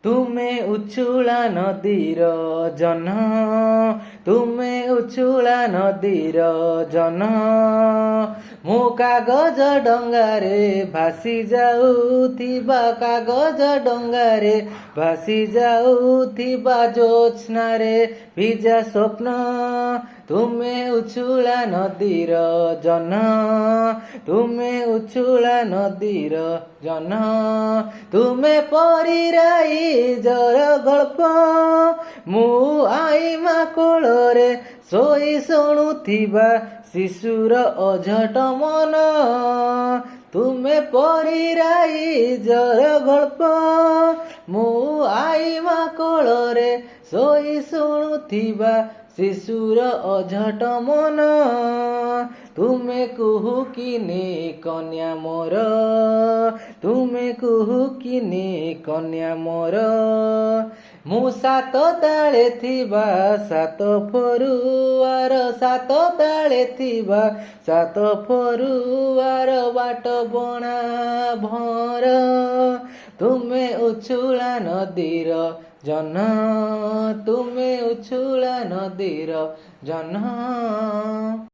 ତୁମେ ଉଛୁଳା ନଦୀର ଜହ୍ନ, ତୁମେ ଉଛୁଳା ନଦୀର ଜହ୍ନ। ମୁଁ କାଗଜ ଡଙ୍ଗାରେ ଭାସି ଯାଉଥିବା, କାଗଜ ଡଙ୍ଗାରେ ଭାସି ଯାଉଥିବା ଜ୍ୟୋତ୍ସ୍ନାରେ ଭିଜା ସ୍ୱପ୍ନ। ତୁମେ ଉଛୁଳା ନଦୀର ଜହ୍ନ, ତୁମେ ଉଛୁଳା ନଦୀର ଜହ୍ନ। ତୁମେ ପରୀରାଇଜର ଗଳ୍ପ, ମୁଁ ଆଈମା କୋଳରେ ଶୋଇ ଶୁଣୁଥିବା ଶିଶୁର ଅଝଟ ମନ। ତୁମେ ପରୀରାଇଜର ଗଳ୍ପ, ମୁଁ ଆଈମା କୋଳରେ ଶୋଇ ଶୁଣୁଥିବା ଶିଶୁର ଅଝଟ ମନ। ତୁମେ କୁହୁକିନି କନ୍ୟା ମୋର, ତୁମେ କୁହୁକିନି କନ୍ୟା ମୋର। ମୁଁ ସାତ ତାଳେ ଥିବା ସାତ ଫରୁଆର, ସାତ ତାଳେ ଥିବା ସାତ ଫରୁଆର ବାଟ ବଣା ଭଅଁର। ତୁମେ ଉଛୁଳା ନଦୀର ଜହ୍ନ, ତୁମେ ଉଛୁଳା ନଦୀର ଜହ୍ନ।